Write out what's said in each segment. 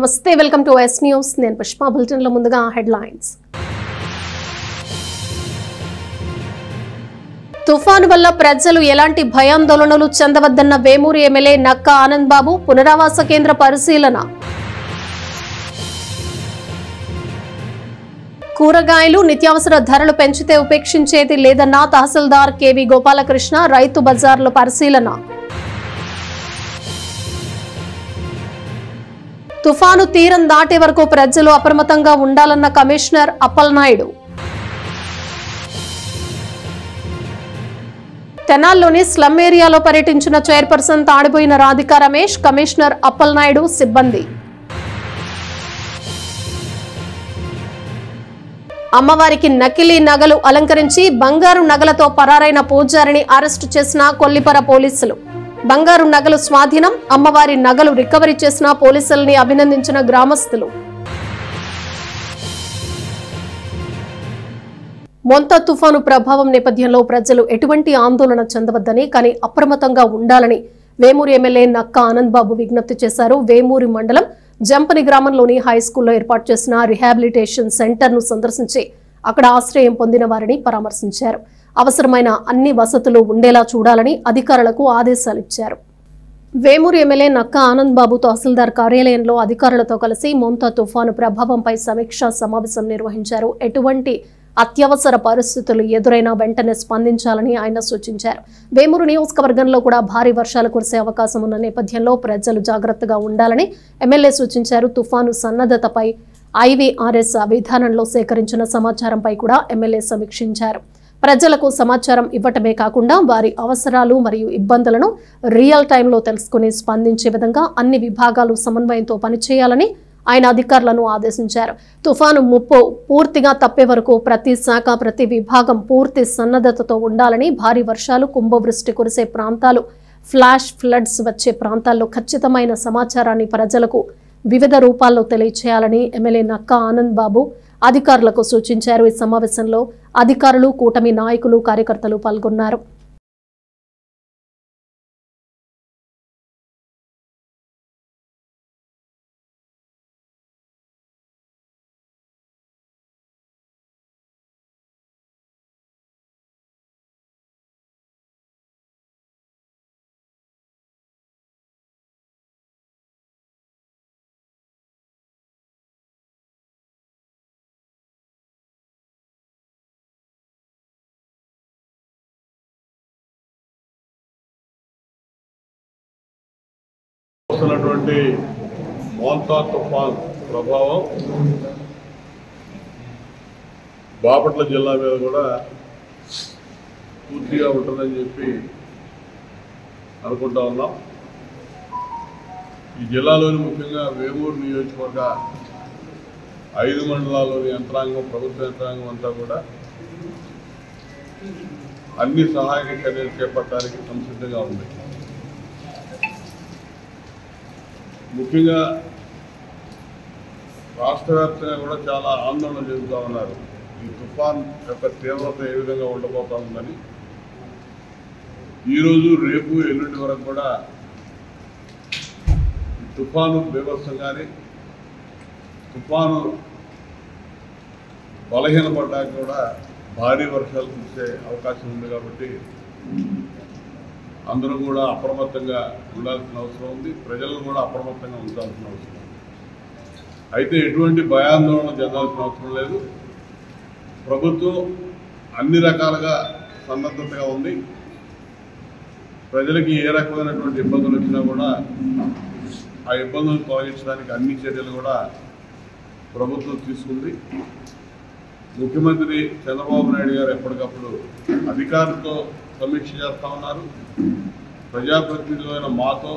నమస్తే welcome to yes news నేను Pushpa bulletin లో ముందుగా హెడ్లైన్స్ తుఫాను వల్ల ప్రజలు ఎలాంటి భయాందోళనలు చెందవద్దన్న వేమూరి ఎమ్మెల్యే నక్కా ఆనంద్ బాబు పునరావాస కేంద్ర పరిశీలన కూరగాయలు నిత్యావసర ధరలు పెంచితే ఉపేక్షించేది లేదన్న తహసీల్దార్ కేవి గోపాలకృష్ణ రైతు బజార్లో పరిశీలన తుఫాను తీరం దాటే వరకు ప్రజలు అప్రమత్తంగా ఉండాలన్న కమిషనర్ అప్పలనాయుడు తెనాల్లోని స్లమ్ ఏరియాలో పర్యటించిన చైర్పర్సన్ తాడిపోయిన రాధికా రమేష్ కమిషనర్ అప్పలనాయుడు సిబ్బంది అమ్మవారికి నకిలీ నగలు అలంకరించి బంగారు నగలతో పరారైన పూజారిని అరెస్టు చేసిన కొల్లిపర పోలీసులు బంగారు నగలు స్వాధీనం అమ్మవారి నగలు రికవరీ చేసిన పోలీసుల్ని అభినందించిన గ్రామస్తులు మొంతా తుఫాను ప్రభావం నేపథ్యంలో ప్రజలు ఎటువంటి ఆందోళన చెందవద్దని కానీ అప్రమత్తంగా ఉండాలని వేమూరి ఎమ్మెల్యే నక్కా ఆనంద్ బాబు విజ్ఞప్తి చేశారు. వేమూరి మండలం జంపని గ్రామంలోని హైస్కూల్లో ఏర్పాటు చేసిన రిహాబిలిటేషన్ సెంటర్ ను సందర్శించి అక్కడ ఆశ్రయం పొందిన వారిని పరామర్శించారు. అవసరమైన అన్ని వసతులు ఉండేలా చూడాలని అధికారులకు ఆదేశాలిచ్చారు. వేమూరి ఎమ్మెల్యే నక్కా ఆనంద్ బాబు తహసీల్దార్ కార్యాలయంలో అధికారులతో కలిసి మొంతా తుఫాను ప్రభావంపై సమీక్షా సమావేశం నిర్వహించారు. ఎటువంటి అత్యవసర పరిస్థితులు ఎదురైనా వెంటనే స్పందించాలని ఆయన సూచించారు. వేమూరు నియోజకవర్గంలో కూడా భారీ వర్షాలు కురిసే అవకాశం ఉన్న నేపథ్యంలో ప్రజలు జాగ్రత్తగా ఉండాలని ఎమ్మెల్యే సూచించారు. తుఫాను సన్నద్ధతపై ఐవీఆర్ఎస్ విధానంలో సేకరించిన సమాచారంపై కూడా ఎమ్మెల్యే సమీక్షించారు. ప్రజలకు సమాచారం ఇవ్వటమే కాకుండా వారి అవసరాలు మరియు ఇబ్బందులను రియల్ టైంలో తెలుసుకుని స్పందించే విధంగా అన్ని విభాగాలు సమన్వయంతో పనిచేయాలని ఆయన అధికారులను ఆదేశించారు. తుఫాను ముప్పు పూర్తిగా తప్పే వరకు ప్రతి శాఖ ప్రతి విభాగం పూర్తి సన్నద్ధతతో ఉండాలని, భారీ వర్షాలు కుంభవృష్టి కురిసే ప్రాంతాలు ఫ్లాష్ ఫ్లడ్స్ వచ్చే ప్రాంతాల్లో ఖచ్చితమైన సమాచారాన్ని ప్రజలకు వివిధ రూపాల్లో తెలియచేయాలని ఎమ్మెల్యే నక్కా ఆనంద్ బాబు అధికారులకు సూచించారు. ఈ సమావేశంలో అధికారులు, కూటమి నాయకులు, కార్యకర్తలు పాల్గొన్నారు. వస్తున్నటువంటి మొంతా తుఫాన్ ప్రభావం బాపట్ల జిల్లా మీద కూడా పూర్తిగా ఉంటుందని చెప్పి అనుకుంటా ఉన్నాం. ఈ జిల్లాలోని ముఖ్యంగా వేమూరు నియోజకవర్గ 5 మండలాల్లోని యంత్రాంగం, ప్రభుత్వ యంత్రాంగం అంతా కూడా అన్ని సహాయక చర్యలు చేపట్టడానికి సంసిద్ధంగా ఉంది. ముఖ్యంగా రాష్ట్ర వ్యాప్తంగా కూడా చాలా ఆందోళన చెందుతూ ఉన్నారు. ఈ తుఫాన్ యొక్క తీవ్రత ఏ విధంగా ఉండబోతా ఉందని. ఈరోజు, రేపు, ఎల్లుండి వరకు కూడా ఈ తుఫాను బీభత్సం కానీ, తుఫాను బలహీనపడ్డాక కూడా భారీ వర్షాలు కురిసే అవకాశం ఉంది. కాబట్టి అందరూ కూడా అప్రమత్తంగా ఉండాల్సిన అవసరం ఉంది. ప్రజలను కూడా అప్రమత్తంగా ఉంచాల్సిన అవసరం ఉంది. అయితే ఎటువంటి భయాందోళన చెందాల్సిన అవసరం లేదు. ప్రభుత్వం అన్ని రకాలుగా సన్నద్ధతగా ఉంది. ప్రజలకి ఏ రకమైనటువంటి ఇబ్బందులు వచ్చినా కూడా ఆ ఇబ్బందులు తొలగించడానికి అన్ని చర్యలు కూడా ప్రభుత్వం తీసుకుంది. ముఖ్యమంత్రి చంద్రబాబు నాయుడు గారు ఎప్పటికప్పుడు అధికారులతో సమీక్ష చేస్తూ ఉన్నారు. ప్రజాప్రతినిధులైన మాతో,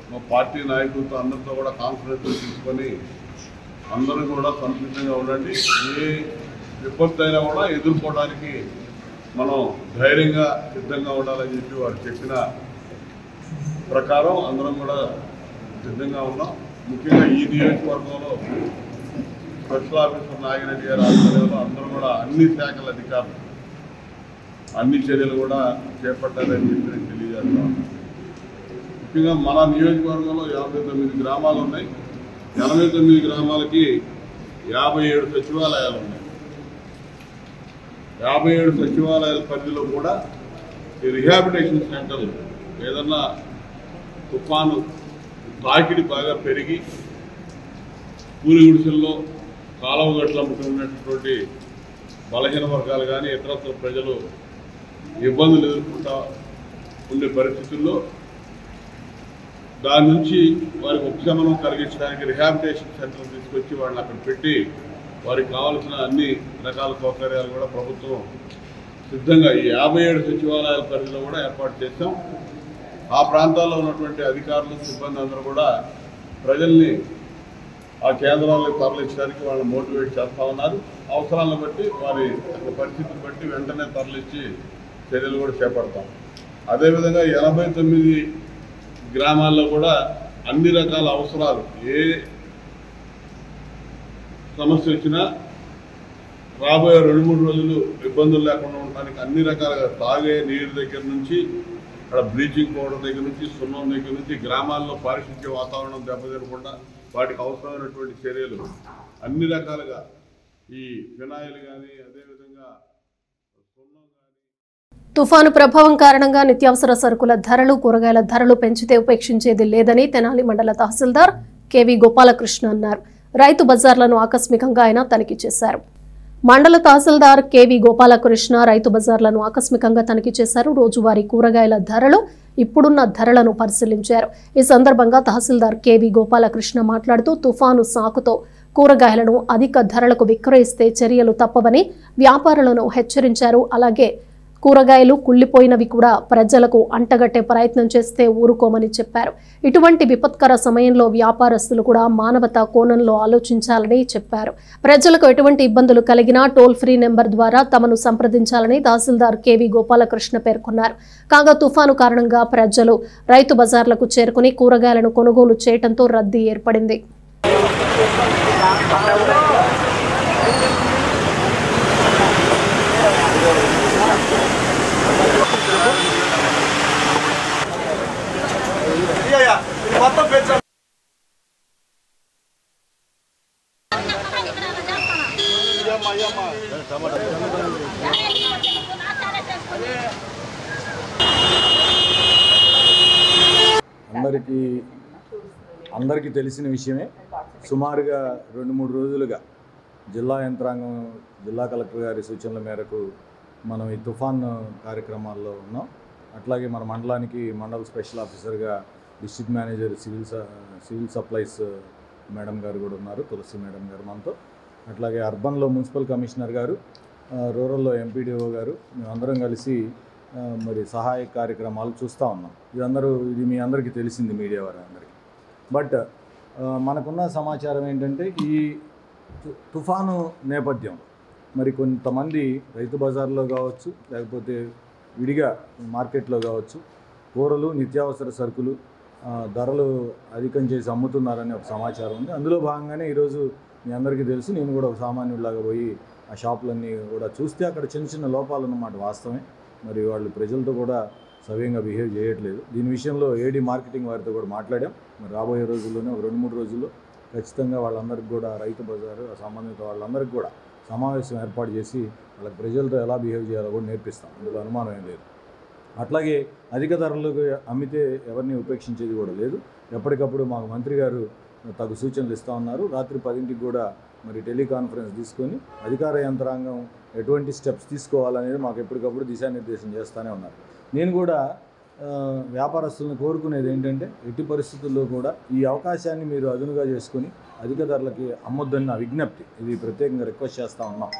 మా పార్టీ నాయకులతో అందరితో కూడా కాన్ఫరెన్స్ తీసుకొని అందరూ కూడా సంసిద్ధంగా ఉండండి. ఏ విపత్తు అయినా కూడా ఎదుర్కోవడానికి మనం ధైర్యంగా సిద్ధంగా ఉండాలని చెప్పి వారు చెప్పిన ప్రకారం అందరం కూడా సిద్ధంగా ఉన్నాం. ముఖ్యంగా ఈ నియోజకవర్గంలో స్పెషల్ ఆఫీసర్ నాగిరెడ్డి గారి ఆధ్వర్యంలో అందరూ కూడా అన్ని శాఖల అధికారులు అన్ని చర్యలు కూడా చేపట్టాలని చెప్పి నేను తెలియజేస్తాను. ముఖ్యంగా మన నియోజకవర్గంలో 59 గ్రామాలు ఉన్నాయి. 89 గ్రామాలకి 57 సచివాలయాలు ఉన్నాయి. 57 సచివాలయాల పరిధిలో కూడా ఈ రిహాబిలిటేషన్ సెంటర్లు ఏదన్నా తుఫాను తాకిడి బాగా పెరిగి పూరి గుడిసెల్లో కాలువ గట్ల ఉన్నటువంటి బలహీన వర్గాలు కానీ ఇతరత్ర ప్రజలు ఇబ్బందులు ఎదుర్కొంటా ఉండే పరిస్థితుల్లో దాని నుంచి వారికి ఉపశమనం కలిగించడానికి రిహాబిలిటేషన్ సెంటర్ తీసుకొచ్చి వాళ్ళని అక్కడ పెట్టి వారికి కావాల్సిన అన్ని రకాల సౌకర్యాలు కూడా ప్రభుత్వం సిద్ధంగా ఈ 57 సచివాలయాల పరిధిలో కూడా ఏర్పాటు చేశాం. ఆ ప్రాంతాల్లో ఉన్నటువంటి అధికారులు సిబ్బంది అందరూ కూడా ప్రజల్ని ఆ కేంద్రాలకు తరలించడానికి వాళ్ళని మోటివేట్ చేస్తూ ఉన్నారు. అవసరాలను బట్టి వారి పరిస్థితిని బట్టి వెంటనే తరలించి చర్యలు కూడా చేపడతాం. అదేవిధంగా 89 గ్రామాల్లో కూడా అన్ని రకాల అవసరాలు ఏ సమస్య వచ్చినా రాబోయే 2-3 రోజులు ఇబ్బందులు లేకుండా ఉండడానికి అన్ని రకాలుగా తాగే నీరు దగ్గర నుంచి అక్కడ బ్లీచింగ్ పౌడర్ దగ్గర నుంచి సున్నం దగ్గర నుంచి గ్రామాల్లో పారిశుద్ధ్య వాతావరణం దెబ్బతినకుండా వాటికి అవసరమైనటువంటి చర్యలు అన్ని రకాలుగా ఈ ఫినాయిల్ కానీ అదేవిధంగా సున్నం కానీ. తుఫాను ప్రభావం కారణంగా నిత్యావసర సరుకుల ధరలు కూరగాయల ధరలు పెంచితే ఉపేక్షించేది లేదని తెనాలి మండల తహసీల్దార్ కెవి గోపాలకృష్ణ అన్నారు. రైతు బజార్లను ఆకస్మికంగా ఆయన తనిఖీ చేశారు. మండల తహసీల్దార్ కెవి గోపాలకృష్ణ రైతు బజార్లను ఆకస్మికంగా తనిఖీ చేశారు. రోజువారీ కూరగాయల ధరలు ఇప్పుడున్న ధరలను పరిశీలించారు. ఈ సందర్భంగా తహసీల్దార్ కెవి గోపాలకృష్ణ మాట్లాడుతూ తుఫాను సాకుతో కూరగాయలను అధిక ధరలకు విక్రయిస్తే చర్యలు తప్పవని వ్యాపారులను హెచ్చరించారు. అలాగే కూరగాయలు కుళ్లిపోయినవి కూడా ప్రజలకు అంటగట్టే ప్రయత్నం చేస్తే ఊరుకోమని చెప్పారు. ఇటువంటి విపత్కర సమయంలో వ్యాపారస్తులు కూడా మానవతా కోణంలో ఆలోచించాలని చెప్పారు. ప్రజలకు ఎటువంటి ఇబ్బందులు కలిగినా టోల్ ఫ్రీ నెంబర్ ద్వారా తమను సంప్రదించాలని తహసీల్దార్ కెవి గోపాలకృష్ణ పేర్కొన్నారు. కాగా తుఫాను కారణంగా ప్రజలు రైతు బజార్లకు చేరుకుని కూరగాయలను కొనుగోలు చేయడంతో రద్దీ ఏర్పడింది. అందరికీ తెలిసిన విషయమే. సుమారుగా 2-3 రోజులుగా జిల్లా యంత్రాంగం జిల్లా కలెక్టర్ గారి సూచనల మేరకు మనం ఈ తుఫాన్ కార్యక్రమాల్లో ఉన్నాం. అట్లాగే మన మండలానికి మండల స్పెషల్ ఆఫీసర్గా district manager civil supplies madam గారు కూడా ఉన్నారు, తులసి మేడం గారు మనతో. అట్లాగే అర్బన్లో మున్సిపల్ కమిషనర్ గారు, రూరల్లో ఎంపీడీఓ గారు, మేమందరం కలిసి మరి సహాయ కార్యక్రమాలు చూస్తూ ఉన్నాం. ఇది మీ అందరికీ తెలిసింది, మీడియా వారి అందరికీ. బట్ మనకున్న సమాచారం ఏంటంటే ఈ తుఫాను నేపథ్యం మరి కొంతమంది రైతు బజార్లో కావచ్చు, లేకపోతే విడిగా మార్కెట్లో కావచ్చు, కూరలు నిత్యావసర సరుకులు ధరలు అధికం చేసి అమ్ముతున్నారని ఒక సమాచారం ఉంది. అందులో భాగంగానే ఈరోజు మీ అందరికీ తెలుసు, నేను కూడా ఒక సామాన్యులాగా పోయి ఆ షాపులన్నీ కూడా చూస్తే అక్కడ చిన్న చిన్న లోపాలు అన్నమాట వాస్తవమే. మరి వాళ్ళు ప్రజలతో కూడా సవ్యంగా బిహేవ్ చేయట్లేదు. దీని విషయంలో ఏడీ మార్కెటింగ్ వారితో కూడా మాట్లాడాం. మరి రాబోయే రోజుల్లోనే 2-3 రోజుల్లో ఖచ్చితంగా వాళ్ళందరికీ కూడా రైతు బజారు సంబంధిత వాళ్ళందరికీ కూడా సమావేశం ఏర్పాటు చేసి వాళ్ళకి ప్రజలతో ఎలా బిహేవ్ చేయాలో కూడా నేర్పిస్తాం. అందులో అనుమానం ఏం లేదు. అట్లాగే అధిక ధరలకు అమ్మితే ఎవరిని ఉపేక్షించేది కూడా లేదు. ఎప్పటికప్పుడు మాకు మంత్రి గారు తగు సూచనలు ఇస్తూ ఉన్నారు. రాత్రి 10ంటికి కూడా మరి టెలికాన్ఫరెన్స్ తీసుకొని అధికార యంత్రాంగం ఎటువంటి స్టెప్స్ తీసుకోవాలనేది మాకు ఎప్పటికప్పుడు దిశానిర్దేశం చేస్తూనే ఉన్నారు. నేను కూడా వ్యాపారస్తులను కోరుకునేది ఏంటంటే ఎట్టి పరిస్థితుల్లో కూడా ఈ అవకాశాన్ని మీరు అదునుగా చేసుకొని అధిక ధరలకి అమ్మొద్దని నా విజ్ఞప్తి. ఇది ప్రత్యేకంగా రిక్వెస్ట్ చేస్తూ ఉన్నాం.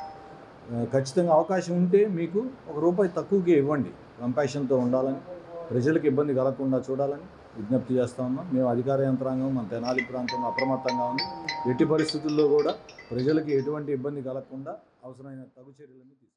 ఖచ్చితంగా అవకాశం ఉంటే మీకు ₹1 తక్కువకే ఇవ్వండి. కంపాషన్తో ఉండాలని, ప్రజలకు ఇబ్బంది కలగకుండా చూడాలని విజ్ఞప్తి చేస్తూ ఉన్నాం. మేము అధికార యంత్రాంగం మన తెనాలి ప్రాంతంలో అప్రమత్తంగా ఉంది. ఎట్టి పరిస్థితుల్లో కూడా ప్రజలకి ఎటువంటి ఇబ్బంది కలగకుండా అవసరమైన తగు చర్యలను తీసుకుంటాం.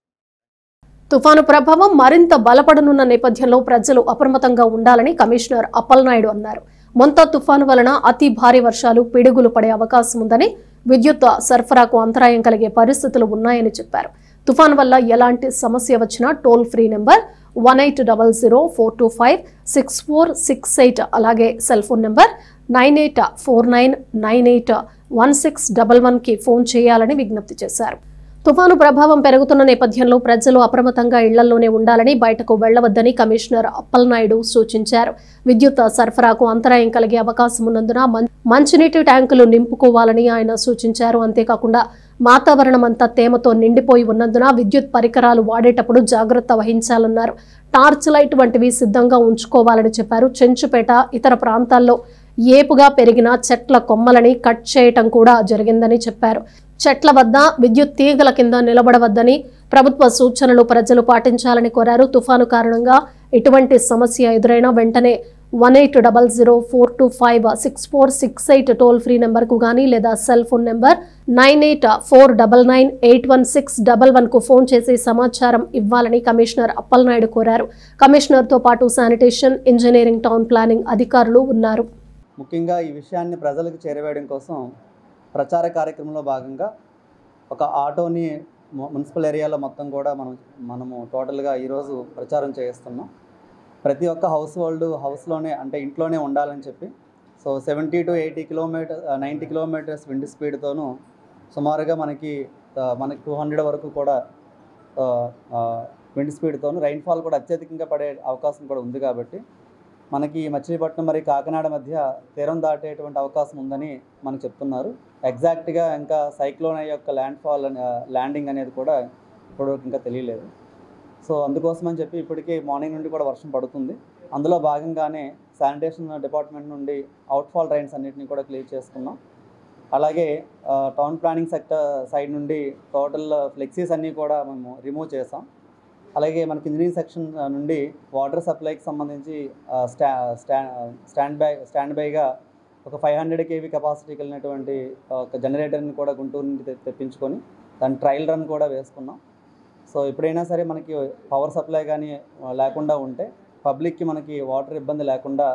తుఫాను ప్రభావం మరింత బలపడనున్న నేపథ్యంలో ప్రజలు అప్రమత్తంగా ఉండాలని కమిషనర్ అప్పలనాయుడు అన్నారు. మొంతా తుఫాను వలన అతి భారీ వర్షాలు, పిడుగులు పడే అవకాశం ఉందని, విద్యుత్ సరఫరాకు అంతరాయం కలిగే పరిస్థితులు ఉన్నాయని చెప్పారు. తుఫాను వల్ల ఎలాంటి సమస్య వచ్చినా టోల్ ఫ్రీ నెంబర్ 1800-425-6468 అలాగే సెల్ ఫోన్ నెంబర్ 9849981611కి ఫోన్ చేయాలని విజ్ఞప్తి చేశారు. తుఫాను ప్రభావం పెరుగుతున్న నేపథ్యంలో ప్రజలు అప్రమత్తంగా ఇళ్లలోనే ఉండాలని, బయటకు వెళ్లవద్దని కమిషనర్ అప్పలనాయుడు సూచించారు. విద్యుత్ సరఫరాకు అంతరాయం కలిగే అవకాశం ఉన్నందున మంచినీటి ట్యాంకులు నింపుకోవాలని ఆయన సూచించారు. అంతేకాకుండా వాతావరణం అంతా తేమతో నిండిపోయి ఉన్నందున విద్యుత్ పరికరాలు వాడేటప్పుడు జాగ్రత్త వహించాలన్నారు. టార్చ్ లైట్ వంటివి సిద్ధంగా ఉంచుకోవాలని చెప్పారు. చెంచుపేట ఇతర ప్రాంతాల్లో ఏపుగా పెరిగిన చెట్ల కొమ్మలని కట్ చేయటం కూడా జరిగిందని చెప్పారు. చెట్ల వద్ద విద్యుత్ తీగల కింద నిలబడవద్దని ప్రభుత్వ సూచనలు ప్రజలు పాటించాలని కోరారు. తుఫాను కారణంగా ఎటువంటి సమస్య ఎదురైనా వెంటనే 1800-425-6468 టోల్ ఫ్రీ నెంబర్కు గానీ లేదా సెల్ ఫోన్ నెంబర్ 9849981611కు ఫోన్ చేసి సమాచారం ఇవ్వాలని కమిషనర్ అప్పలనాయుడు కోరారు. కమిషనర్తో పాటు శానిటేషన్, ఇంజనీరింగ్, టౌన్ ప్లానింగ్ అధికారులు ఉన్నారు. ముఖ్యంగా ఈ విషయాన్ని ప్రజలకు చేరవేయడం కోసం ప్రచార కార్యక్రమంలో భాగంగా ఒక ఆటోని మున్సిపల్ ఏరియాలో మొత్తం కూడా మనము టోటల్గా ఈరోజు ప్రచారం చేస్తున్నాం. ప్రతి ఒక్క హౌస్లోనే అంటే ఇంట్లోనే ఉండాలని చెప్పి. So 70 to 80 kilometres 90 kilometres wind స్పీడ్తోనూ సుమారుగా మనకి 200 వరకు కూడా విండ్ స్పీడ్తోనూ రైన్ఫాల్ కూడా అత్యధికంగా పడే అవకాశం కూడా ఉంది. కాబట్టి మనకి మచిలీపట్నం మరి కాకినాడ మధ్య తీరం దాటేటువంటి అవకాశం ఉందని మనకు చెప్తున్నారు. ఎగ్జాక్ట్గా ఇంకా సైక్లోన్ యొక్క ల్యాండింగ్ అనేది కూడా ఇప్పటివరకు ఇంకా తెలియలేదు. సో అందుకోసమని చెప్పి ఇప్పటికీ మార్నింగ్ నుండి కూడా వర్షం పడుతుంది. అందులో భాగంగానే శానిటేషన్ డిపార్ట్మెంట్ నుండి అవుట్ఫాల్ డ్రైన్స్ అన్నింటినీ కూడా క్లియర్ చేసుకున్నాం. అలాగే టౌన్ ప్లానింగ్ సైడ్ నుండి టోటల్ ఫ్లెక్సీస్ అన్నీ కూడా మేము రిమూవ్ చేసాం. అలాగే మనకి ఇంజనీరింగ్ సెక్షన్ నుండి వాటర్ సప్లైకి సంబంధించి స్టాండ్ బైగా ఒక 500 kV కెపాసిటీ కలిగినటువంటి ఒక జనరేటర్ని కూడా గుంటూరు నుండి తెప్పించుకొని దాని ట్రయల్ రన్ కూడా వేసుకున్నాం. సో ఎప్పుడైనా సరే మనకి పవర్ సప్లై కానీ లేకుండా ఉంటే పబ్లిక్కి మనకి వాటర్ ఇబ్బంది లేకుండా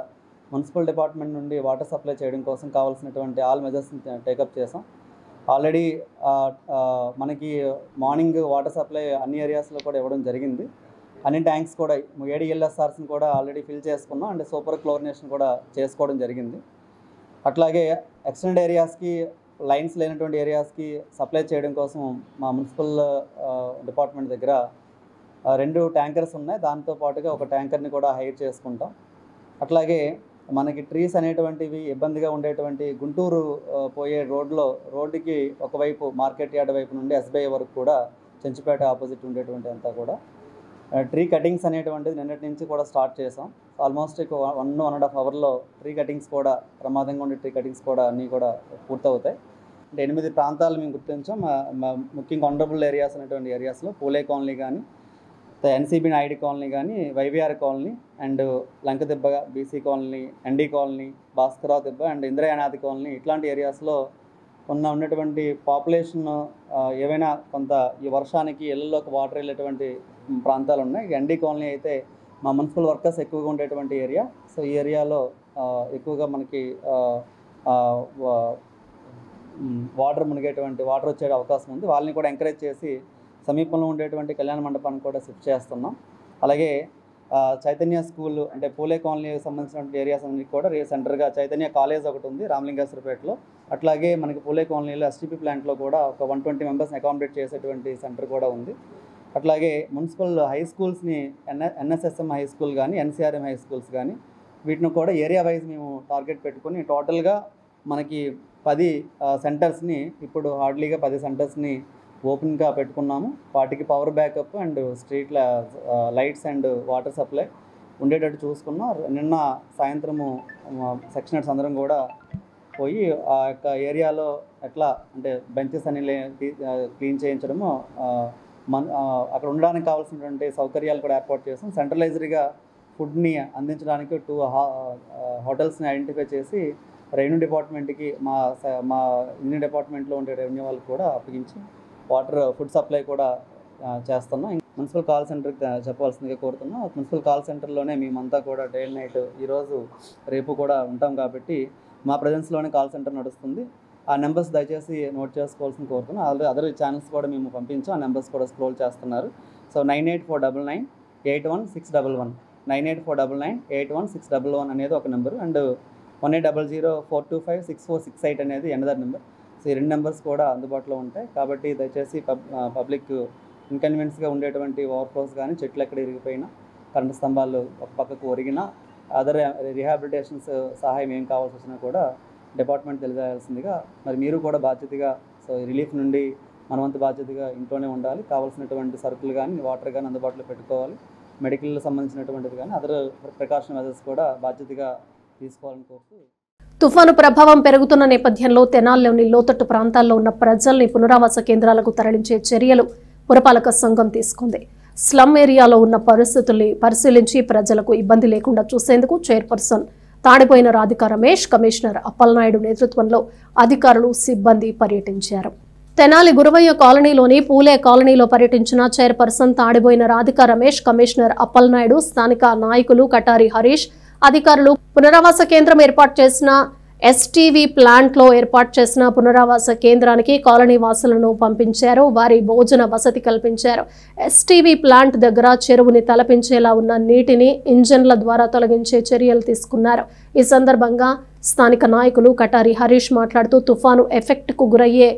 మున్సిపల్ డిపార్ట్మెంట్ నుండి వాటర్ సప్లై చేయడం కోసం కావాల్సినటువంటి ఆల్ మెజర్స్ని టేకప్ చేసాం. ఆల్రెడీ మనకి మార్నింగ్ వాటర్ సప్లై అన్ని ఏరియాస్లో కూడా ఇవ్వడం జరిగింది. అన్ని ట్యాంక్స్ కూడా 7 LSRస్ని కూడా ఆల్రెడీ ఫిల్ చేసుకున్నాం. అండ్ సూపర్ క్లోరినేషన్ కూడా చేసుకోవడం జరిగింది. అట్లాగే ఎక్స్టెండ్ ఏరియాస్కి లైన్స్ లేనటువంటి ఏరియాస్కి సప్లై చేయడం కోసం మా మున్సిపల్ డిపార్ట్మెంట్ దగ్గర 2 ట్యాంకర్స్ ఉన్నాయి. దాంతోపాటుగా ఒక ట్యాంకర్ని కూడా హైర్ చేసుకుంటాం. అట్లాగే మనకి ట్రీస్ అనేటువంటివి ఇబ్బందిగా ఉండేటువంటి గుంటూరు పోయే రోడ్డుకి ఒకవైపు మార్కెట్ యార్డ్ వైపు నుండి SBI వరకు కూడా చెంచుపేట ఆపోజిట్ ఉండేటువంటి అంతా కూడా ట్రీ కటింగ్స్ అనేటువంటిది నిన్నటి నుంచి కూడా స్టార్ట్ చేసాం. ఆల్మోస్ట్ 1.5 అవర్లో ట్రీ కటింగ్స్ కూడా ప్రమాదంగా ఉండే ట్రీ కటింగ్స్ కూడా అన్నీ కూడా పూర్తవుతాయి. అంటే 8 ప్రాంతాలు మేము గుర్తించాం. ముఖ్యంగా ఆనరబుల్ ఏరియాస్ అనేటువంటి ఏరియాస్లో పూలే కాలనీ కానీ, NCB నాయుడు కాలనీ కానీ, YVR colony and Lankadibba BC colony, ND colony, Bhaskararao Dibba and ఇంద్రయానాథి colony ఇట్లాంటి ఏరియాస్లో ఉన్నటువంటి పాపులేషన్ ఏవైనా కొంత ఈ వర్షానికి ఇళ్లలోకి వాటర్ వెళ్ళేటువంటి ప్రాంతాలు ఉన్నాయి. ND కాలనీ అయితే మా మున్సిపల్ వర్కర్స్ ఎక్కువగా ఉండేటువంటి ఏరియా. సో ఈ ఏరియాలో ఎక్కువగా మనకి వాటర్ వచ్చే అవకాశం ఉంది. వాళ్ళని కూడా ఎంకరేజ్ చేసి సమీపంలో ఉండేటువంటి కళ్యాణ మండపాన్ని కూడా షిఫ్ట్ చేస్తున్నాం. అలాగే చైతన్య స్కూల్ అంటే పూలే కాలనీకి సంబంధించిన ఏరియాస్ అన్నిటి కూడా సెంటర్గా చైతన్య కాలేజ్ ఒకటి ఉంది రామలింగేశ్వరపేటలో. అట్లాగే మనకి పూలే కాలనీలో STP ప్లాంట్లో కూడా ఒక 120 మెంబర్స్ని అకామిడేట్ చేసేటువంటి సెంటర్ కూడా ఉంది. అట్లాగే మున్సిపల్ హై స్కూల్స్ని NSSM హై స్కూల్ కానీ, NCRM హై స్కూల్స్ కానీ వీటిని కూడా ఏరియా వైజ్ మేము టార్గెట్ పెట్టుకొని టోటల్గా మనకి 10 సెంటర్స్ని ఇప్పుడు హార్డ్లీగా 10 సెంటర్స్ని ఓపెన్గా పెట్టుకున్నాము. వాటికి power backup and street lights and water supply ఉండేటట్టు చూసుకున్నాం. నిన్న సాయంత్రము సెక్షన్ హెడ్స్ అందరం కూడా పోయి ఆ యొక్క ఏరియాలో ఎట్లా అంటే బెంచెస్ అని క్లీన్ చేయించడము, అక్కడ ఉండడానికి కావాల్సినటువంటి సౌకర్యాలు కూడా ఏర్పాటు చేసాం. సెంట్రలైజ్డ్గా ఫుడ్ని అందించడానికి 2 హోటల్స్ని ఐడెంటిఫై చేసి రెవెన్యూ డిపార్ట్మెంట్కి మా ఇంజనీరింగ్ డిపార్ట్మెంట్లో ఉండే రెవెన్యూ వాళ్ళకి కూడా అప్పగించి ఫుడ్ సప్లై కూడా చేస్తున్నాం. మున్సిపల్ కాల్ సెంటర్కి చెప్పాల్సిందిగా కోరుతున్నాం. మున్సిపల్ కాల్ సెంటర్లోనే మేమంతా కూడా డే అండ్ నైట్ ఈరోజు రేపు కూడా ఉంటాం కాబట్టి మా ప్రజెన్స్లోనే కాల్ సెంటర్ నడుస్తుంది. ఆ నెంబర్స్ దయచేసి నోట్ చేసుకోవాల్సింది కోరుతున్నాం. ఆల్రెడీ అదర్ ఛానల్స్ కూడా మేము పంపించాం. ఆ నెంబర్స్ కూడా స్క్రోల్ చేస్తున్నారు. సో 984998 8161 9849981611 అనేది ఒక నెంబర్, అండ్ 180042564668 అనేది ఎనదర్ నెంబర్. సో ఈ 2 నెంబర్స్ కూడా అందుబాటులో ఉంటాయి. కాబట్టి దయచేసి పబ్లిక్ ఇన్కన్వీనియన్స్గా ఉండేటువంటి ఓవర్ఫ్లోస్ కానీ, చెట్లు ఎక్కడ ఇరిగిపోయినా, కరెంటు స్తంభాలు ఒక పక్కకు ఒరిగినా, అదర్ రిహాబిలిటేషన్స్ సహాయం ఏం కావాల్సి వచ్చినా కూడా డిపార్ట్మెంట్ తెలియజేయాల్సిందిగా, మరి మీరు కూడా బాధ్యతగా, సో రిలీఫ్ నుండి మనవంతు బాధ్యతగా ఇంట్లోనే ఉండాలి. కావాల్సినటువంటి సరుకులు కానీ, వాటర్ కానీ అందుబాటులో పెట్టుకోవాలి. మెడికల్ సంబంధించినటువంటిది కానీ అదర్ ప్రికాషన్ మెజర్స్ కూడా బాధ్యతగా తీసుకోవాలని కోరుతూ. తుఫాను ప్రభావం పెరుగుతున్న నేపథ్యంలో తెనాలిలోని లోతట్టు ప్రాంతాల్లో ఉన్న ప్రజల్ని పునరావాస కేంద్రాలకు తరలించే చర్యలు పురపాలక సంఘం తీసుకుంది. స్లమ్ ఏరియాలో ఉన్న పరిస్థితుల్ని పరిశీలించి ప్రజలకు ఇబ్బంది లేకుండా చూసేందుకు చైర్పర్సన్ తాడిపోయిన రాధికా రమేష్, కమిషనర్ అప్పలనాయుడు నేతృత్వంలో అధికారులు, సిబ్బంది పర్యటించారు. తెనాలి గురవయ్య కాలనీలోని పూలే కాలనీలో పర్యటించిన చైర్పర్సన్ తాడిపోయిన రాధికా రమేష్, కమిషనర్ అప్పలనాయుడు, స్థానిక నాయకులు కటారి హరీష్, అధికారులు పునరావాస కేంద్రం ఏర్పాటు చేసిన ఎస్టీవీ ప్లాంట్లో ఏర్పాటు చేసిన పునరావాస కేంద్రానికి కాలనీ వాసులను పంపించారు. వారి భోజన వసతి కల్పించారు. ఎస్టీవీ ప్లాంట్ దగ్గర చెరువుని తలపించేలా ఉన్న నీటిని ఇంజన్ల ద్వారా తొలగించే చర్యలు తీసుకున్నారు. ఈ సందర్భంగా స్థానిక నాయకులు కటారి హరీష్ మాట్లాడుతూ తుఫాను ఎఫెక్ట్కు గురయ్యే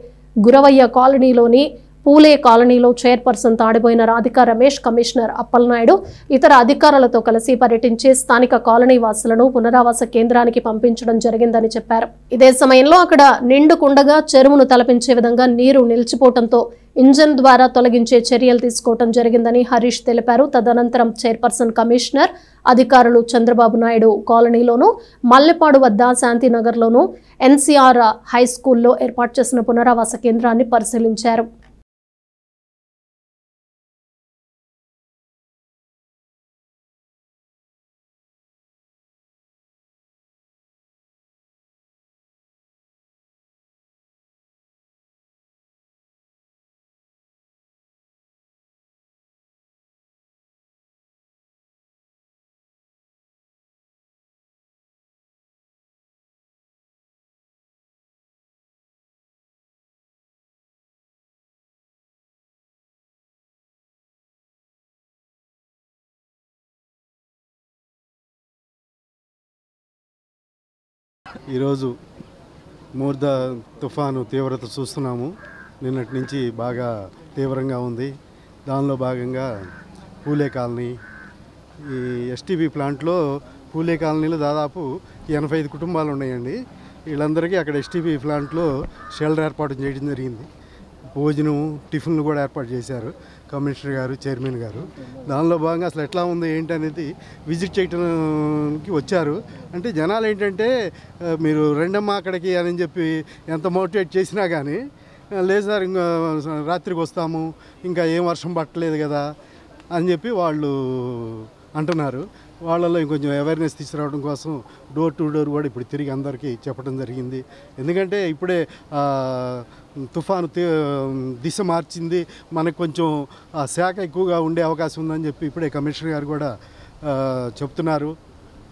గురవయ్య కాలనీలోని పూలే కాలనీలో చైర్పర్సన్ తాడిపోయిన రాధికా రమేష్, కమిషనర్ అప్పలనాయుడు ఇతర అధికారులతో కలిసి పర్యటించి స్థానిక కాలనీ వాసులను పునరావాస కేంద్రానికి పంపించడం జరిగిందని చెప్పారు. ఇదే సమయంలో అక్కడ నిండుకుండగా చెరువును తలపించే విధంగా నీరు నిలిచిపోవడంతో ఇంజన్ ద్వారా తొలగించే చర్యలు తీసుకోవడం జరిగిందని హరీష్ తెలిపారు. తదనంతరం చైర్పర్సన్, కమిషనర్, అధికారులు చంద్రబాబు నాయుడు కాలనీలోను, మల్లెపాడు వద్ద శాంతినగర్లోను, ఎన్సీఆర్ హై స్కూల్లో ఏర్పాటు చేసిన పునరావాస కేంద్రాన్ని పరిశీలించారు. ఈరోజు మూర్ధ తుఫాను తీవ్రత చూస్తున్నాము. నిన్నటి నుంచి బాగా తీవ్రంగా ఉంది. దానిలో భాగంగా పూలే కాలనీ, ఈ ఎస్టీబీ ప్లాంట్లో పూలే కాలనీలో దాదాపు 85 కుటుంబాలు ఉన్నాయండి. వీళ్ళందరికీ అక్కడ ఎస్టీబీ ప్లాంట్లో షెల్టర్ ఏర్పాటు చేయడం జరిగింది. భోజనం, టిఫిన్లు కూడా ఏర్పాటు చేశారు కమిషనర్ గారు, చైర్మన్ గారు. దానిలో భాగంగా అసలు ఎట్లా ఉంది ఏంటి అనేది విజిట్ చేయడానికి వచ్చారు. అంటే జనాలు ఏంటంటే మీరు రెండమ్మా అక్కడికి అని చెప్పి ఎంత మోటివేట్ చేసినా కానీ లేదు సార్ ఇంకా రాత్రికి వస్తాము, ఇంకా ఏం వర్షం పట్టలేదు కదా అని చెప్పి వాళ్ళు అంటున్నారు. వాళ్ళలో ఇంకొంచెం అవేర్నెస్ తీసుకురావడం కోసం డోర్ టు డోర్ కూడా ఇప్పుడు తిరిగి అందరికీ చెప్పడం జరిగింది. ఎందుకంటే ఇప్పుడే తుఫాను దిశ మార్చింది, మనకు కొంచెం శాఖ ఎక్కువగా ఉండే అవకాశం ఉందని చెప్పి ఇప్పుడే కమిషనర్ గారు కూడా చెప్తున్నారు.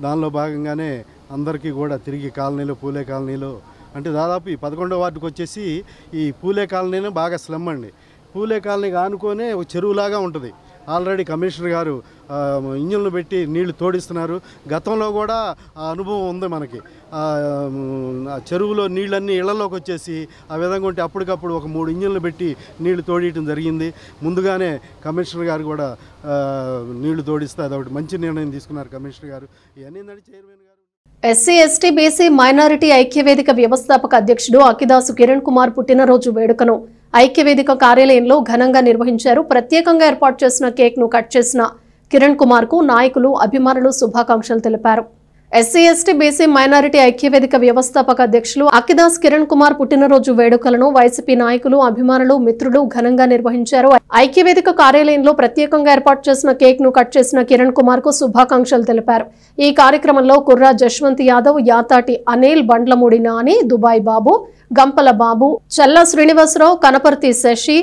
దానిలో భాగంగానే అందరికీ కూడా తిరిగి కాలనీలో, పూలే కాలనీలో, అంటే దాదాపు ఈ 11వ వార్డుకు వచ్చేసి ఈ పూలే కాలనీలో బాగా స్లమ్ అండి. పూలే కాలనీకి ఆనుకొనే ఒక చెరువులాగా ఉంటుంది. ఆల్రెడీ కమిషనర్ గారు ఇంజన్లు పెట్టి నీళ్లు తోడిస్తున్నారు. గతంలో కూడా ఆ అనుభవం ఉంది మనకి. చెరువులో నీళ్ళన్నీ ఇళ్లలోకి వచ్చేసి ఆ విధంగా ఉంటే అప్పటికప్పుడు ఒక 3 ఇంజన్లు పెట్టి నీళ్లు తోడియటం జరిగింది. ముందుగానే కమిషనర్ గారు కూడా నీళ్లు తోడిస్తే అదొకటి మంచి నిర్ణయం తీసుకున్నారు కమిషనర్ గారు. ఇవన్నీ చైర్మన్ గారు. ఎస్సీ, ఎస్టీ, బీసీ, మైనారిటీ ఐక్యవేదిక వ్యవస్థాపక అధ్యక్షుడు అకిదాసు కిరణ్ కుమార్ పుట్టినరోజు వేడుకను ఐక్యవేదిక కార్యాలయంలో ఘనంగా నిర్వహించారు. ప్రత్యేకంగా ఏర్పాటు చేసిన కేక్ ను కట్ చేసిన కిరణ్ కుమార్ కు నాయకులు, అభిమానులు శుభాకాంక్షలు తెలిపారు. ఎస్సీ, ఎస్టీ, బీసీ, మైనారిటీ ఐక్యవేదిక వ్యవస్థాపక అధ్యక్షులు అకిదాస్ కిరణ్ కుమార్ పుట్టినరోజు వేడుకలను వైసీపీ నాయకులు, అభిమానులు, మిత్రులు ఘనంగా నిర్వహించారు. ఐక్యవేదిక కార్యాలయంలో ప్రత్యేకంగా ఏర్పాటు చేసిన కేక్ ను కట్ చేసిన కిరణ్ కుమార్ కు శుభాకాంక్షలు తెలిపారు. ఈ కార్యక్రమంలో కుర్రా జశ్వంత్ యాదవ్, యాతాటి అనిల్, బండ్లమూడి నాని, దుబాయ్ బాబు, గంపల బాబు, చల్లా శ్రీనివాసరావు, కనపర్తి శశి,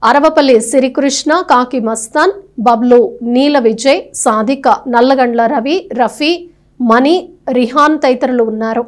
అరవపల్లి సిరికృష్ణ, కాకి మస్తాన్, బబ్లు, నీల విజయ్, సాదిక, నల్లగండ్ల రవి, రఫీ, మణి, రిహాన్ తదితరులు ఉన్నారు.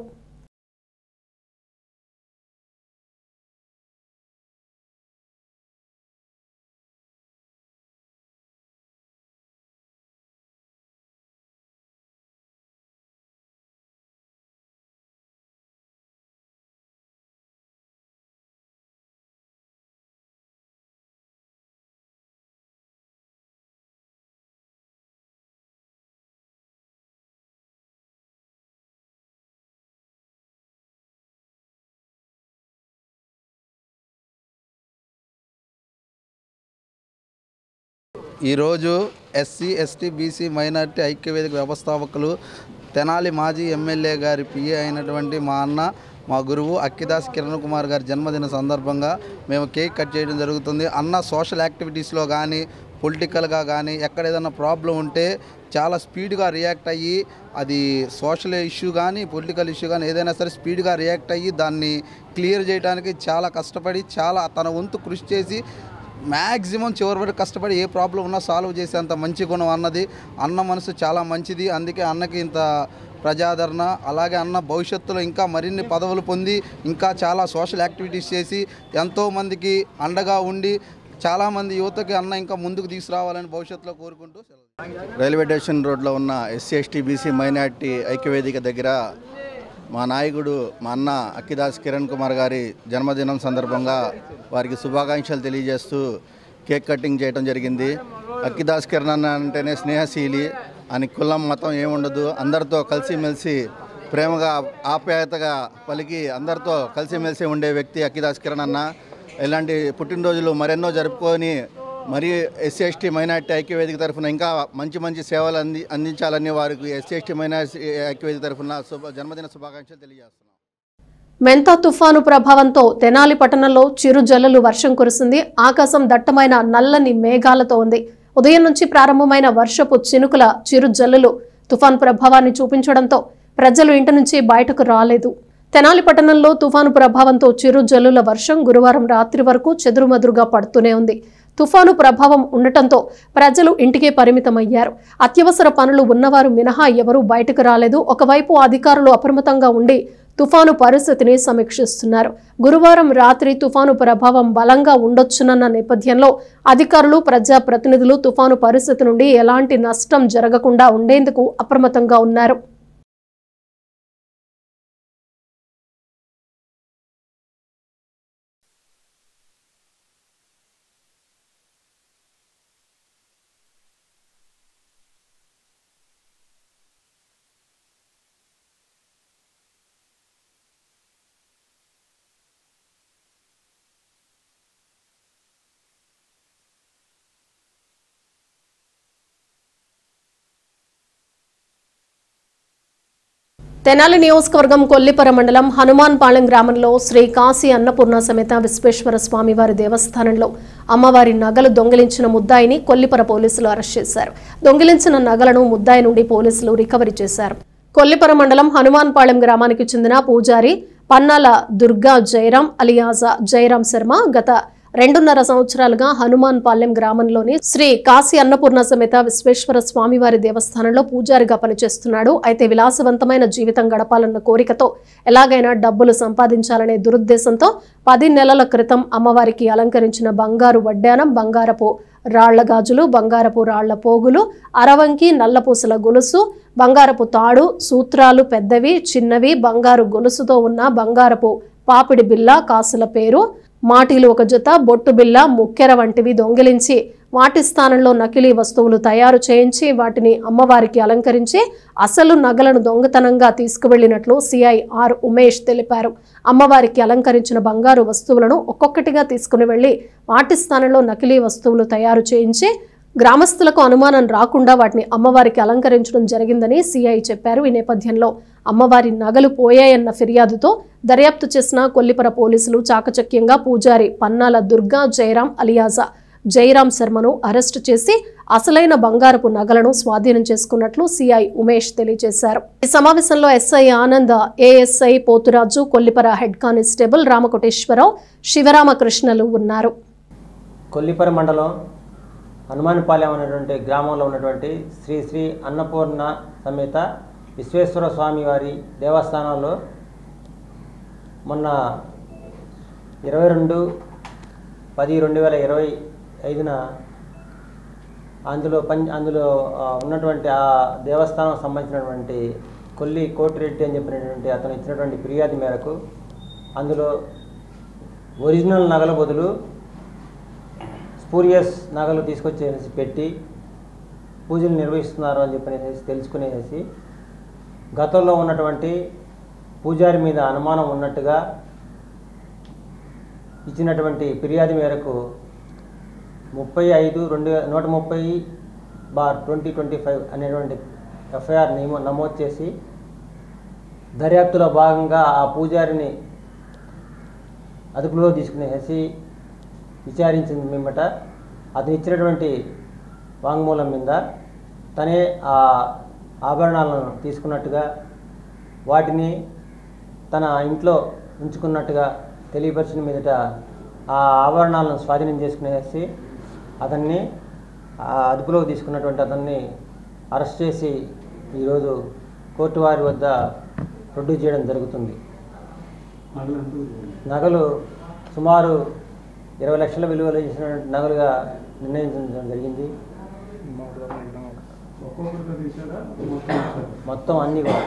ఈరోజు ఎస్సీ ఎస్టీ బీసీ మైనారిటీ ఐక్యవేదిక వ్యవస్థాపకులు తెనాలి మాజీ ఎమ్మెల్యే గారి పిఏ అయినటువంటి మా అన్న మా గురువు అక్కిదాస్ కిరణ్ కుమార్ గారి జన్మదిన సందర్భంగా మేము కేక్ కట్ చేయడం జరుగుతుంది. అన్న సోషల్ యాక్టివిటీస్లో కానీ పొలిటికల్గా కానీ ఎక్కడ ఏదైనా ప్రాబ్లం ఉంటే చాలా స్పీడ్గా రియాక్ట్ అయ్యి, అది సోషల్ ఇష్యూ కానీ పొలిటికల్ ఇష్యూ కానీ ఏదైనా సరే స్పీడ్గా రియాక్ట్ అయ్యి దాన్ని క్లియర్ చేయడానికి చాలా కష్టపడి చాలా తన వంతు కృషి చేసి మ్యాక్సిమం చివరి వరకు కష్టపడి ఏ ప్రాబ్లం ఉన్నా సాల్వ్ చేసేంత మంచి గుణం అన్నది. అన్న మనసు చాలా మంచిది, అందుకే అన్నకి ఇంత ప్రజాదరణ. అలాగే అన్న భవిష్యత్తులో ఇంకా మరిన్ని పదవులు పొంది ఇంకా చాలా సోషల్ యాక్టివిటీస్ చేసి ఎంతోమందికి అండగా ఉండి చాలామంది యువతకి అన్న ఇంకా ముందుకు తీసుకురావాలని భవిష్యత్తులో కోరుకుంటూ రైల్వే స్టేషన్ రోడ్లో ఉన్న ఎస్సీ ఎస్టీ బీసీ మైనారిటీ ఐక్యవేదిక దగ్గర మా నాయకుడు మా అన్న అక్కిదాస్ కిరణ్ కుమార్ గారి జన్మదినం సందర్భంగా వారికి శుభాకాంక్షలు తెలియజేస్తూ కేక్ కటింగ్ చేయడం జరిగింది. అక్కిదాస్ కిరణ్ అన్న అంటేనే స్నేహశీలి, అని కులం మతం ఏముండదు, అందరితో కలిసిమెలిసి ప్రేమగా ఆప్యాయతగా పలికి అందరితో కలిసిమెలిసి ఉండే వ్యక్తి అక్కిదాస్ కిరణ్ అన్న. ఇలాంటి పుట్టినరోజులు మరెన్నో జరుపుకొని మరి ఎస్సీ ఎస్టీ మైనారిటీ ఐక్యవేదిక తరఫున ఇంకా మంచి మంచి సేవలు అందించాలని వారికి ఎస్సీ ఎస్టీ మైనారిటీ ఐక్యవేదిక తరఫున జన్మదిన శుభాకాంక్షలు తెలియజేస్తున్నాం. మెంతా తుఫాను ప్రభావంతో తెనాలి పట్టణంలో చిరు జల్లులు వర్షం కురిసింది. ఆకాశం దట్టమైన నల్లని మేఘాలతో ఉంది. ఉదయం నుంచి ప్రారంభమైన వర్షపు చినుకుల చిరు జల్లులు తుఫాను ప్రభావాన్ని చూపించడంతో ప్రజలు ఇంటి నుంచి బయటకు రాలేదు. తెనాలి పట్టణంలో తుఫాను ప్రభావంతో చిరు జల్లుల వర్షం గురువారం రాత్రి వరకు చెదురుమదురుగా పడుతూనే ఉంది. తుఫాను ప్రభావం ఉండటంతో ప్రజలు ఇంటికే పరిమితమయ్యారు. అత్యవసర పనులు ఉన్నవారు మినహా ఎవరూ బయటకు రాలేదు. ఒకవైపు అధికారులు అప్రమత్తంగా ఉండి తుఫాను పరిస్థితిని సమీక్షిస్తున్నారు. గురువారం రాత్రి తుఫాను ప్రభావం బలంగా ఉండొచ్చునన్న నేపథ్యంలో అధికారులు ప్రజాప్రతినిధులు తుఫాను పరిస్థితి నుండి ఎలాంటి నష్టం జరగకుండా ఉండేందుకు అప్రమత్తంగా ఉన్నారు. తెనాలి నియోజకవర్గం కొల్లిపర మండలం హనుమాన్పాలెం గ్రామంలో శ్రీ కాశీ అన్నపూర్ణ సమేత విశ్వేశ్వర స్వామివారి దేవస్థానంలో అమ్మవారి నగలు దొంగిలించిన ముద్దాయిని కొల్లిపర పోలీసులు అరెస్ట్ చేశారు. దొంగిలించిన నగలను ముద్దాయి నుండి పోలీసులు రికవరీ చేశారు. కొల్లిపర మండలం హనుమాన్పాలెం గ్రామానికి చెందిన పూజారి పన్నాల దుర్గా జయరాం అలియాజా జయరాం శర్మ గత 2.5 సంవత్సరాలుగా హనుమాన్పాలెం గ్రామంలోని శ్రీ కాశీ అన్నపూర్ణ సమేత విశ్వేశ్వర స్వామివారి దేవస్థానంలో పూజారిగా పనిచేస్తున్నాడు. అయితే విలాసవంతమైన జీవితం గడపాలన్న కోరికతో ఎలాగైనా డబ్బులు సంపాదించాలనే దురుద్దేశంతో 10 నెలల క్రితం అమ్మవారికి అలంకరించిన బంగారు వడ్డానం, బంగారపు రాళ్ల గాజులు, బంగారపు రాళ్ల పోగులు, అరవంకి, నల్లపూసల గొలుసు, బంగారపు తాడు, సూత్రాలు పెద్దవి చిన్నవి, బంగారు గొలుసుతో ఉన్న బంగారపు పాపిడి బిల్ల, కాసుల పేరు, మాటీలు ఒక జత, బొట్టు బిల్ల, ముక్కెర వంటివి దొంగిలించి వాటి స్థానంలో నకిలీ వస్తువులు తయారు చేయించి వాటిని అమ్మవారికి అలంకరించి అసలు నగలను దొంగతనంగా తీసుకువెళ్లినట్లు సిఐ ఆర్ ఉమేష్ తెలిపారు. అమ్మవారికి అలంకరించిన బంగారు వస్తువులను ఒక్కొక్కటిగా తీసుకుని వెళ్లి వాటి స్థానంలో నకిలీ వస్తువులు తయారు చేయించి గ్రామస్తులకు అనుమానం రాకుండా వాటిని అమ్మవారికి అలంకరించడం జరిగిందని సిఐ చెప్పారు. ఈ నేపథ్యంలో అమ్మవారి నగలు పోయాయన్న ఫిర్యాదుతో దర్యాప్తు చేసిన కొల్లిపర పోలీసులు చాకచక్యంగా పూజారి పన్నాల దుర్గా జయరాం అలియాజా జయరాం శర్మను అరెస్టు చేసి అసలైన బంగారపు నగలను స్వాధీనం చేసుకున్నట్లు సిఐ ఉమేష్ తెలియజేశారు. ఈ సమావేశంలో SI Anand, ASI Poturaju, Kollipara head constable Ramakoteswararao, శివరామకృష్ణలు ఉన్నారు. కొల్లిపర మండలం హనుమాన్పాలెం అనేటువంటి గ్రామంలో ఉన్నటువంటి శ్రీ శ్రీ అన్నపూర్ణ సమేత విశ్వేశ్వర స్వామి వారి దేవస్థానంలో మొన్న 22/10/2025 అందులో ఉన్నటువంటి ఆ దేవస్థానం సంబంధించినటువంటి కొల్లి కోటిరెడ్డి అని చెప్పినటువంటి అతను ఇచ్చినటువంటి ఫిర్యాదు మేరకు అందులో ఒరిజినల్ నగల బదులు స్పూరియస్ నగలు తీసుకొచ్చేసి పెట్టి పూజలు నిర్వహిస్తున్నారు అని చెప్పనేసి తెలుసుకునేసి గతంలో ఉన్నటువంటి పూజారి మీద అనుమానం ఉన్నట్టుగా ఇచ్చినటువంటి ఫిర్యాదు మేరకు 35/130/2025 అనేటువంటి ఎఫ్ఐఆర్ నమోదు చేసి దర్యాప్తులో భాగంగా ఆ పూజారిని అదుపులో తీసుకునేసి విచారించింది మిమ్మట అతను ఇచ్చినటువంటి వాంగ్మూలం మీద తనే ఆ ఆభరణాలను తీసుకున్నట్టుగా వాటిని తన ఇంట్లో ఉంచుకున్నట్టుగా తెలియపరిచిన మీదట ఆ ఆభరణాలను స్వాధీనం చేసుకునేసి అతన్ని అదుపులోకి తీసుకున్నటువంటి అతన్ని అరెస్ట్ చేసి ఈరోజు కోర్టు వారి వద్ద ప్రొడ్యూస్ చేయడం జరుగుతుంది. నగలు సుమారు 20 లక్షల విలువలు చేసిన నగలుగా నిర్ణయించడం జరిగింది. మొత్తం అన్నీ కూడా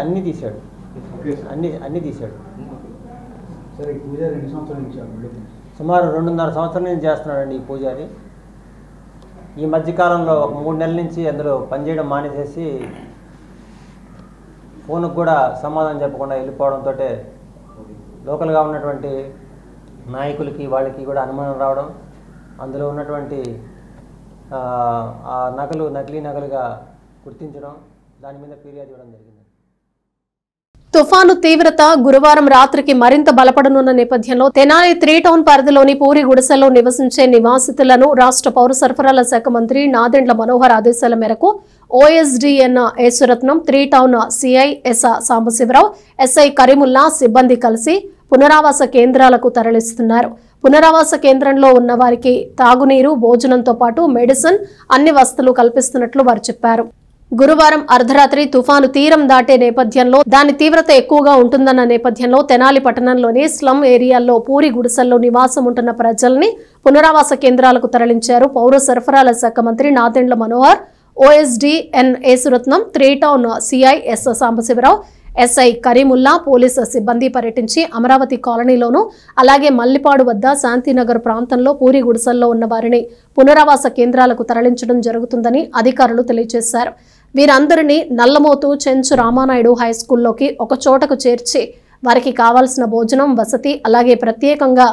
అన్నీ తీశాడు. అన్నీ తీశాడు. సుమారు 2.5 సంవత్సరం నుంచి చేస్తున్నాడండి ఈ పూజారి. ఈ మధ్యకాలంలో 3 నెలల నుంచి అందులో పనిచేయడం మానేసేసి ఫోన్కి కూడా సమాధానం చెప్పకుండా వెళ్ళిపోవడంతో లోకల్గా ఉన్నటువంటి నాయకులకి వాళ్ళకి కూడా అనుమానం రావడం, అందులో ఉన్నటువంటి ఆ నగలు నకిలీ నగలుగా గుర్తించడం, దాని మీద ఫిర్యాదు ఇవ్వడం జరిగింది. తుఫాను తీవ్రత గురువారం రాత్రికి మరింత బలపడనున్న నేపథ్యంలో తెనాలి 3 టౌన్ పరిధిలోని పూరి గుడిసెల్లో నివసించే నివాసితులను రాష్ట్ర పౌర సరఫరాల శాఖ మంత్రి నాదెండ్ల మనోహర్ ఆదేశాల మేరకు ఓఎస్డీఎన్ Yesuratnam 3 town CI S Sambasivarao, SI Karimulla సిబ్బంది కలిసి పునరావాస కేంద్రాలకు తరలిస్తున్నారు. పునరావాస కేంద్రంలో ఉన్న వారికి తాగునీరు, భోజనంతో పాటు మెడిసిన్, అన్ని వసతులు కల్పిస్తున్నట్లు వారు చెప్పారు. గురువారం అర్ధరాత్రి తుఫాను తీరం దాటే నేపథ్యంలో దాని తీవ్రత ఎక్కువగా ఉంటుందన్న నేపథ్యంలో తెనాలి పట్టణంలోని స్లమ్ ఏరియాల్లో పూరి గుడిసెల్లో నివాసం ఉంటున్న ప్రజల్ని పునరావాస కేంద్రాలకు తరలించారు పౌర సరఫరాల శాఖ మంత్రి నాదెండ్ల మనోహర్. ఓఎస్డీఎన్ Yesuratnam, 3 town CI S Sambasivarao, SI Karimulla పోలీసు సిబ్బంది పర్యటించి అమరావతి కాలనీలోనూ అలాగే మల్లిపాడు వద్ద శాంతినగర్ ప్రాంతంలో పూరి గుడిసెల్లో ఉన్న వారిని పునరావాస కేంద్రాలకు తరలించడం జరుగుతుందని అధికారులు తెలియజేశారు. వీరందరినీ నల్లమోతు చెంచు రామానాయుడు హైస్కూల్లోకి ఒక చోటకు చేర్చి వారికి కావాల్సిన భోజనం, వసతి అలాగే ప్రత్యేకంగా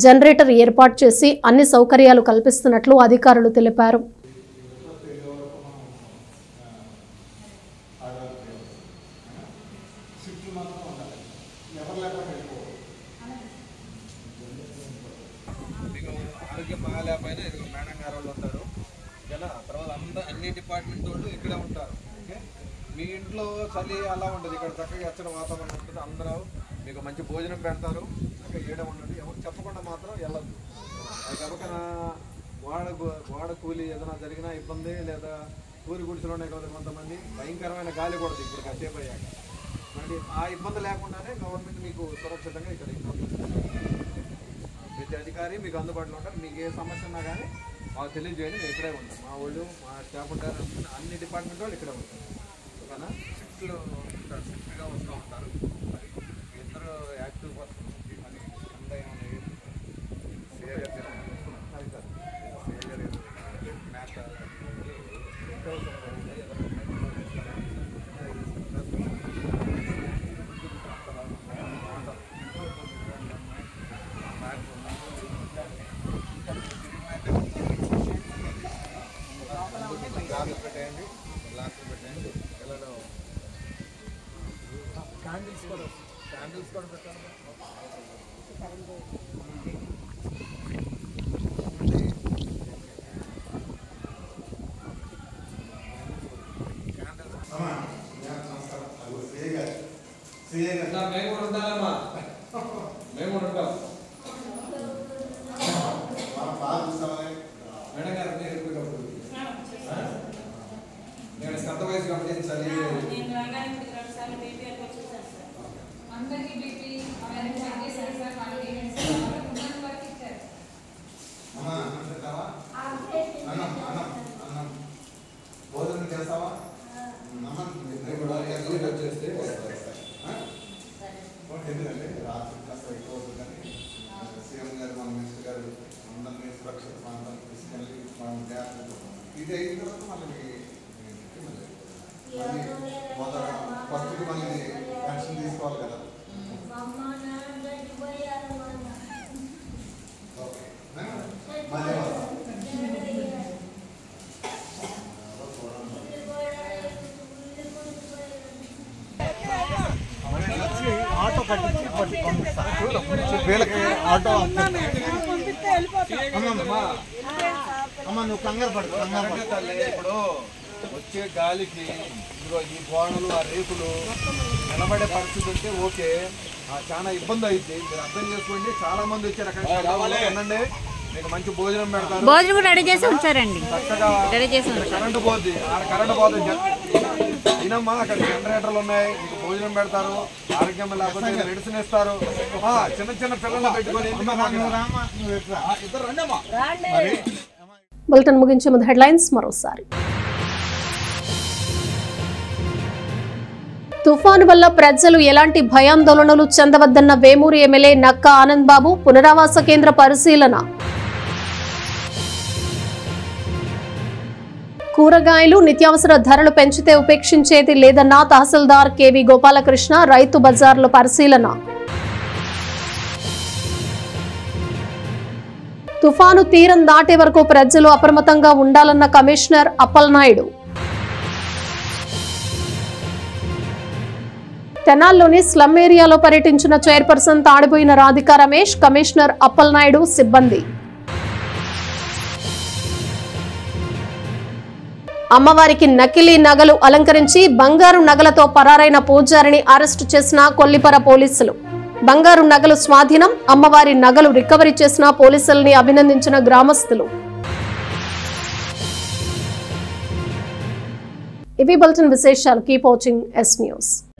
జనరేటర్ ఏర్పాటు చేసి అన్ని సౌకర్యాలు కల్పిస్తున్నట్లు అధికారులు తెలిపారు. అన్ని డిపార్ట్మెంట్ వాళ్ళు ఇక్కడే ఉంటారు. ఓకే, మీ ఇంట్లో చలి అలా ఉంటుంది, ఇక్కడ చక్కగా ఎచ్చని వాతావరణం ఉంటుంది. అందరూ మీకు మంచి భోజనం పెడతారు. అక్కడ ఏడ ఉండండి, ఎవరు చెప్పకుండా మాత్రం వెళ్ళద్దు. అది ఎవరికైనా వాడ కూలి ఏదైనా జరిగినా ఇబ్బంది, లేదా కూలి గుడిసెలోనే కదా కొంతమంది భయంకరమైన గాలి కూడా ఇప్పుడు కాసేపు అయ్యాక. మరి ఆ ఇబ్బంది లేకుండానే గవర్నమెంట్ మీకు సురక్షితంగా ఇక్కడ ప్రతి అధికారి మీకు అందుబాటులో ఉంటారు. మీకు ఏ సమస్య ఉన్నా కానీ మాకు తెలియజేయండి, మేము ఇక్కడే ఉంటాం. మా వాళ్ళు, మా స్టాఫ్ ఉంటారు, అన్ని డిపార్ట్మెంట్ వాళ్ళు ఇక్కడే ఉంటారు. ఓకేనా? షిఫ్ట్లు ఉంటారు, షిఫ్ట్గా వస్తూ ఉంటారు. మరి ఇద్దరు యాక్టివ్ పర్సన్ మరి అంతా ఏమన్నా క్యాండిల్స్ కూడా పెట్టాలి. మేము కూడా ఉంటామమ్మా, మేము కూడా ఉంటాం. మేడం గారు నేను సొంత వయసు గమనించాలి. భోజనం చేస్తావా? వచ్చేస్తే ఎందుకంటే రాత్రి కాస్త ఎక్కువ అవుతుందని సీఎం గారు, మన మినిస్టర్ గారు అందరినీ సురక్షిత ప్రాంతానికి తీసుకెళ్ళి మనం ఇది అయిన తర్వాత మళ్ళీ ఫస్ట్కి మళ్ళీ యాక్షన్ తీసుకోవాలి కదా. వీళ్ళకి ఆటో ఇప్పుడు వచ్చే గాలికి ఇదిగో ఈ గోడలు ఆ రేకులు నిలబడే పరిస్థితి ఉంటే ఓకే, చాలా ఇబ్బంది అయింది. మీరు అర్థం చేసుకోండి. చాలా మంది వచ్చారు అక్కడ ఉండండి, మీకు మంచి భోజనం పెడతారు. భోజనం కూడా రెడీ చేసి ఉంచారండి, చక్కగా రెడీ చేసి కరెంటు పోద్ది, కరెంటు పోతుంది తినమ్మా. అక్కడ జనరేటర్లు ఉన్నాయి, మీకు భోజనం పెడతారు. ఆరోగ్యం లేకపోతే మెడిసిన్ ఇస్తారు. చిన్న చిన్న పిల్లలు పెట్టుకొని ఇద్దరు రండమ్మా. బులెటిన్ ముగించే ముందు హెడ్లైన్స్ మరోసారి. తుఫాను వల్ల ప్రజలు ఎలాంటి భయాందోళనలు చెందవద్దన్న వేమూరి ఎమ్మెల్యే నక్కా ఆనంద్ బాబు. పునరావాస కేంద్ర పరిశీలన. కూరగాయలు నిత్యావసర ధరలు పెంచితే ఉపేక్షించేది లేదన్న తహసీల్దార్ కేవి గోపాలకృష్ణ. రైతు బజార్ల పరిశీలన. తుఫాను తీరం దాటే వరకు ప్రజలు అప్రమత్తంగా ఉండాలన్న కమిషనర్ అప్పలనాయుడు. తెనాల్లోని స్లమ్ ఏరియాలో పర్యటించిన చైర్పర్సన్ తాడిపోయిన రాధికా రమేష్. కమిషనర్ అప్పలనాయుడు సిబ్బంది. అమ్మవారికి నకిలీ నగలు అలంకరించి బంగారు నగలతో పరారైన పూజారిని అరెస్టు చేసిన కొల్లిపర పోలీసులు. బంగారు నగలు స్వాధీనం, అమ్మవారి నగలు రికవరీ చేసిన పోలీసుల్ని అభినందించిన గ్రామస్తులు. ఇవి బులెటిన్ విశేషాలు. Keep watching yes news.